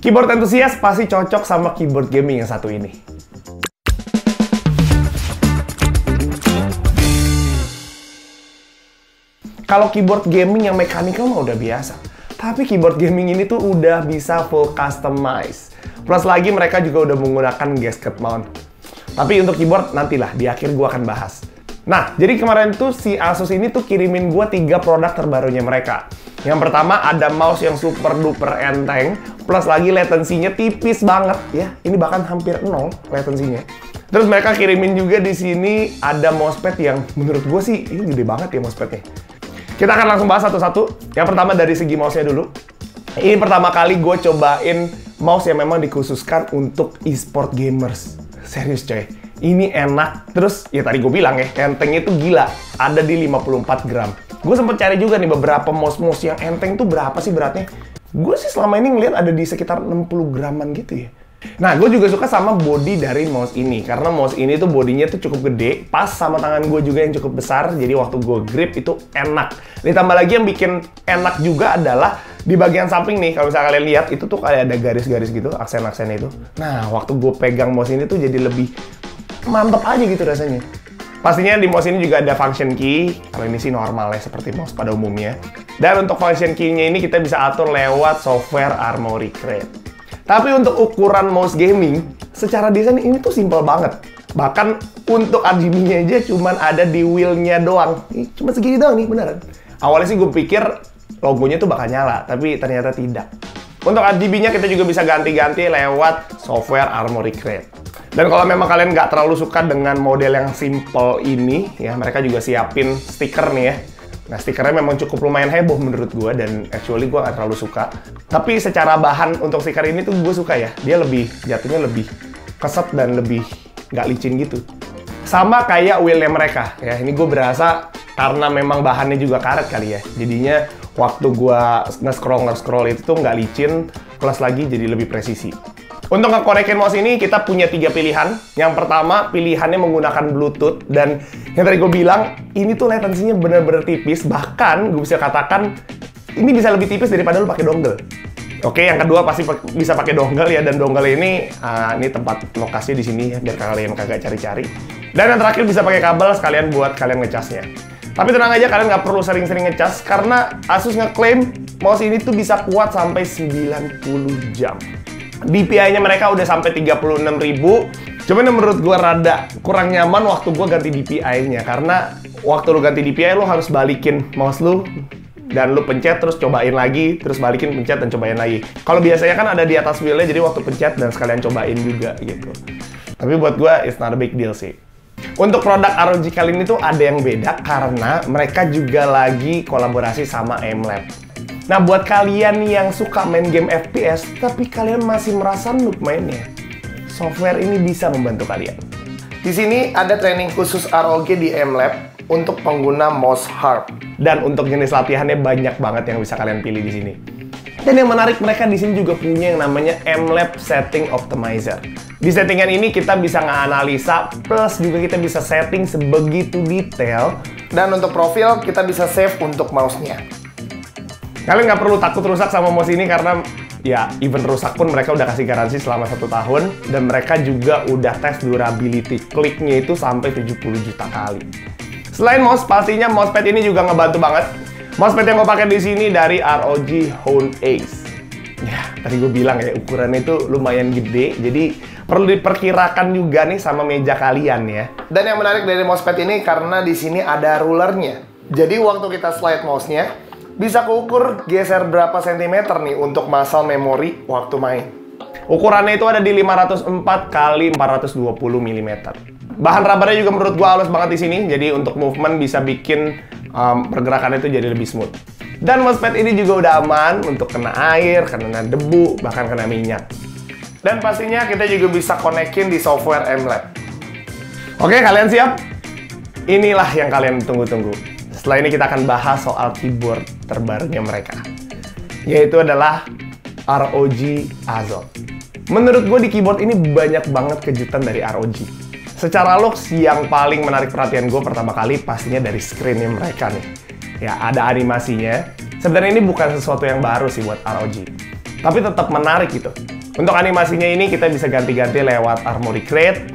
Keyboard enthusiast pasti cocok sama keyboard gaming yang satu ini. Kalau keyboard gaming yang mechanical mah udah biasa. Tapi keyboard gaming ini tuh udah bisa full customize. Plus lagi mereka juga udah menggunakan gasket mount. Tapi untuk keyboard nantilah, di akhir gua akan bahas. Nah, jadi kemarin tuh si Asus ini tuh kirimin gua 3 produk terbarunya mereka. Yang pertama ada mouse yang super duper enteng, plus lagi latensinya tipis banget ya. Ini bahkan hampir 0 latensinya. Terus mereka kirimin juga di sini ada mousepad yang menurut gue sih ini gede banget ya mousepadnya. Kita akan langsung bahas satu-satu. Yang pertama dari segi mouse-nya dulu. Ini pertama kali gue cobain mouse yang memang dikhususkan untuk e-sport gamers. Serius coy, ini enak. Terus ya tadi gue bilang ya, entengnya itu gila. Ada di 54 gram. Gue sempet cari juga nih beberapa mouse-mouse yang enteng tuh berapa sih beratnya. Gue sih selama ini ngeliat ada di sekitar 60 graman gitu ya. Nah, gue juga suka sama body dari mouse ini. Karena mouse ini tuh bodinya tuh cukup gede, pas sama tangan gue juga yang cukup besar. Jadi waktu gue grip itu enak. Ditambah lagi yang bikin enak juga adalah di bagian samping nih. Kalau misalnya kalian lihat, itu tuh kayak ada garis-garis gitu, aksen-aksen itu. Nah, waktu gue pegang mouse ini tuh jadi lebih mantep aja gitu rasanya. Pastinya di mouse ini juga ada function key. Kalau ini sih normal ya, seperti mouse pada umumnya. Dan untuk function key-nya ini kita bisa atur lewat software Armoury Crate. Tapi untuk ukuran mouse gaming, secara desain ini tuh simple banget. Bahkan untuk RGB-nya aja cuman ada di wheel-nya doang. Cuma segini doang nih, beneran. Awalnya sih gue pikir logonya tuh bakal nyala, tapi ternyata tidak. Untuk RGB-nya kita juga bisa ganti-ganti lewat software Armoury Crate. Dan kalau memang kalian nggak terlalu suka dengan model yang simple ini, ya mereka juga siapin stiker nih ya. Nah, stikernya memang cukup lumayan heboh menurut gue, dan actually gue nggak terlalu suka. Tapi secara bahan untuk stiker ini tuh gue suka ya. Dia lebih, jatuhnya lebih keset dan lebih nggak licin gitu. Sama kayak wheelnya mereka, ya. Ini gue berasa karena memang bahannya juga karet kali ya. Jadinya waktu gue nge-scroll itu tuh nggak licin, plus lagi jadi lebih presisi. Untuk nge-konekin mouse ini, kita punya 3 pilihan. Yang pertama, pilihannya menggunakan Bluetooth. Dan yang tadi gue bilang, ini tuh latensinya bener-bener tipis. Bahkan, gue bisa katakan, ini bisa lebih tipis daripada lu pakai dongle. Oke, yang kedua pasti bisa pakai dongle ya. Dan dongle ini tempat lokasinya di sini ya, biar kalian kagak cari-cari. Dan yang terakhir bisa pakai kabel sekalian buat kalian ngecasnya. Tapi tenang aja, kalian nggak perlu sering-sering ngecas. Karena Asus ngeklaim mouse ini tuh bisa kuat sampai 90 jam. DPI-nya mereka udah sampai 36.000. Cuman menurut gua rada kurang nyaman waktu gua ganti DPI-nya. Karena waktu lu ganti DPI, lu harus balikin mouse lu. Dan lu pencet, terus cobain lagi. Terus balikin, pencet, dan cobain lagi. Kalau biasanya kan ada di atas wheel-nya, jadi waktu pencet dan sekalian cobain juga gitu. Tapi buat gua, it's not a big deal sih. Untuk produk ROG kali ini tuh ada yang beda. Karena mereka juga lagi kolaborasi sama Aimlab. Nah, buat kalian yang suka main game FPS, tapi kalian masih merasa noob mainnya, software ini bisa membantu kalian. Di sini ada training khusus ROG di Aimlab untuk pengguna mouse harp. Dan untuk jenis latihannya banyak banget yang bisa kalian pilih di sini. Dan yang menarik, mereka di sini juga punya yang namanya Aimlab Setting Optimizer. Di settingan ini kita bisa nganalisa, plus juga kita bisa setting sebegitu detail. Dan untuk profil, kita bisa save untuk mouse-nya. Kalian nggak perlu takut rusak sama mouse ini karena ya even rusak pun mereka udah kasih garansi selama 1 tahun, dan mereka juga udah tes durability. Kliknya itu sampai 70 juta kali. Selain mouse, pastinya mousepad ini juga ngebantu banget. Mousepad yang gue pakai di sini dari ROG Hone Ace. Ya, tadi gue bilang ya ukurannya itu lumayan gede, jadi perlu diperkirakan juga nih sama meja kalian ya. Dan yang menarik dari mousepad ini karena di sini ada rulernya. Jadi waktu kita slide mouse-nya, bisa keukur geser berapa sentimeter nih untuk masal memori waktu main. Ukurannya itu ada di 504 x 420 mm. Bahan rubbernya juga menurut gua halus banget di sini, jadi untuk movement bisa bikin pergerakannya itu jadi lebih smooth. Dan mousepad ini juga udah aman untuk kena air, kena debu, bahkan kena minyak. Dan pastinya kita juga bisa konekin di software Aimlab. Oke, kalian siap? Inilah yang kalian tunggu-tunggu. Setelah ini kita akan bahas soal keyboard terbarunya mereka, yaitu adalah ROG Azoth. Menurut gue di keyboard ini banyak banget kejutan dari ROG. Secara looks yang paling menarik perhatian gue pertama kali pastinya dari screen-nya mereka nih. Ya, ada animasinya. Sebenarnya ini bukan sesuatu yang baru sih buat ROG. tapi tetap menarik gitu. Untuk animasinya ini kita bisa ganti-ganti lewat Armoury Crate.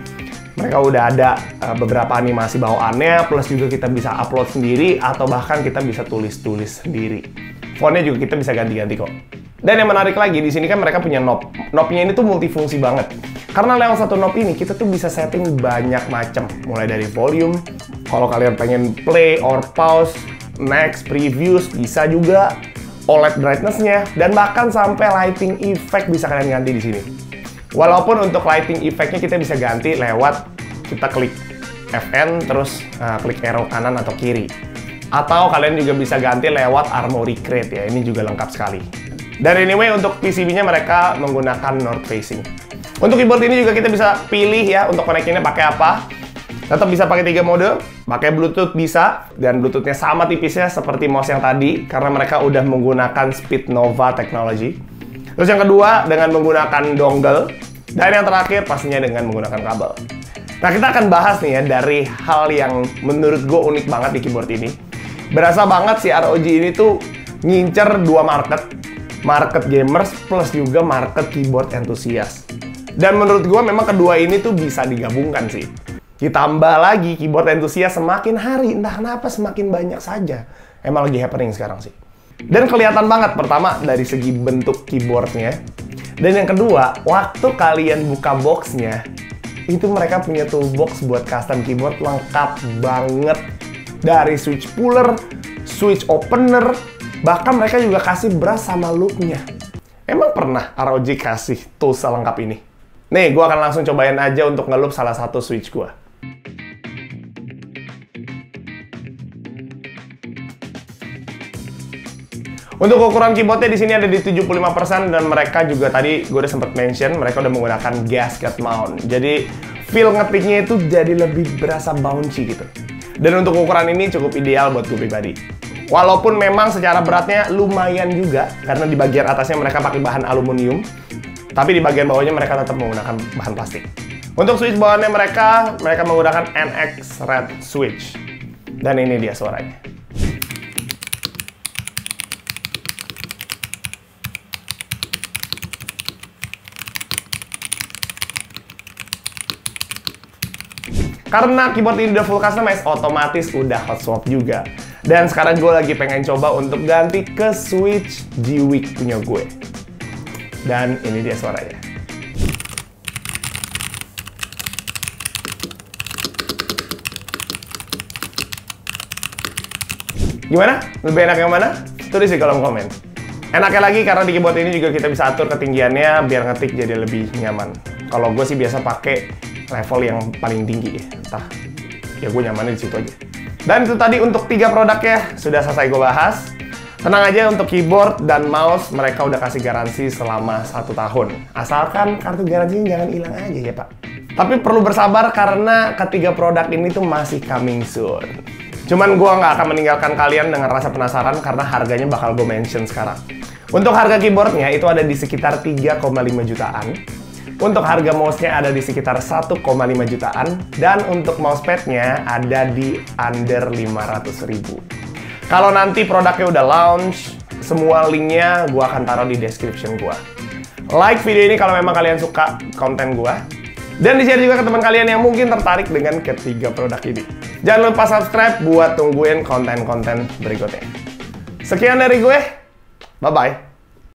Mereka udah ada beberapa animasi bawaannya, plus juga kita bisa upload sendiri atau bahkan kita bisa tulis-tulis sendiri. Fontnya juga kita bisa ganti-ganti kok. Dan yang menarik lagi di sini kan mereka punya knob. Knobnya ini tuh multifungsi banget. Karena lewat satu knob ini kita tuh bisa setting banyak macam, mulai dari volume, kalau kalian pengen play or pause, next, previews, bisa juga. OLED brightness-nya, dan bahkan sampai lighting effect bisa kalian ganti di sini. Walaupun untuk lighting effect-nya kita bisa ganti lewat kita klik FN, terus klik arrow kanan atau kiri. Atau kalian juga bisa ganti lewat Armoury Crate ya, ini juga lengkap sekali. Dan anyway, untuk PCB-nya mereka menggunakan north facing. Untuk keyboard ini juga kita bisa pilih ya, untuk connecting-nya pakai apa. Tetap bisa pakai 3 mode, pakai Bluetooth bisa, dan Bluetooth-nya sama tipisnya seperti mouse yang tadi, karena mereka udah menggunakan Speednova Technology. Terus yang kedua, dengan menggunakan dongle, dan yang terakhir pastinya dengan menggunakan kabel. Nah, kita akan bahas nih ya, dari hal yang menurut gue unik banget di keyboard ini. Berasa banget si ROG ini tuh ngincer dua market gamers plus juga market keyboard enthusiast. Dan menurut gue memang kedua ini tuh bisa digabungkan sih. Ditambah lagi, keyboard enthusiast semakin hari, entah kenapa semakin banyak saja. Emang lagi happening sekarang sih. Dan kelihatan banget, pertama dari segi bentuk keyboardnya. Dan yang kedua, waktu kalian buka boxnya, itu mereka punya toolbox buat custom keyboard lengkap banget. Dari switch puller, switch opener, bahkan mereka juga kasih brush sama loopnya. Emang pernah ROG kasih tools selengkap ini? Nih, gue akan langsung cobain aja untuk ngeloop salah satu switch gue. Untuk ukuran keyboardnya di sini ada di 75% dan mereka juga tadi gue udah sempet mention mereka udah menggunakan gasket mount. Jadi feel ngetiknya itu jadi lebih berasa bouncy gitu. Dan untuk ukuran ini cukup ideal buat gue pribadi. Walaupun memang secara beratnya lumayan juga karena di bagian atasnya mereka pakai bahan aluminium, tapi di bagian bawahnya mereka tetap menggunakan bahan plastik. Untuk switch bawaannya mereka menggunakan NX Red Switch. Dan ini dia suaranya. Karena keyboard ini udah full customize, otomatis udah hot swap juga. Dan sekarang gue lagi pengen coba untuk ganti ke switch G-Week punya gue. Dan ini dia suaranya. Gimana? Lebih enak yang mana? Tulis di kolom komen. Enaknya lagi karena di keyboard ini juga kita bisa atur ketinggiannya biar ngetik jadi lebih nyaman. Kalau gue sih biasa pakai level yang paling tinggi ya. Entah, ya gue nyamannya di situ aja. Dan itu tadi untuk 3 produknya sudah selesai gue bahas. Tenang aja untuk keyboard dan mouse mereka udah kasih garansi selama 1 tahun. Asalkan kartu garansinya jangan hilang aja ya Pak. Tapi perlu bersabar karena ketiga produk ini tuh masih coming soon. Cuman gue nggak akan meninggalkan kalian dengan rasa penasaran karena harganya bakal gue mention sekarang. Untuk harga keyboardnya itu ada di sekitar 3,5 jutaan. Untuk harga mouse-nya ada di sekitar 1,5 jutaan. Dan untuk mousepad-nya ada di under 500.000. Kalau nanti produknya udah launch, semua linknya gue akan taruh di description gue. Like video ini kalau memang kalian suka konten gue. Dan di-share juga ke teman kalian yang mungkin tertarik dengan ketiga produk ini. Jangan lupa subscribe buat tungguin konten-konten berikutnya. Sekian dari gue, bye-bye.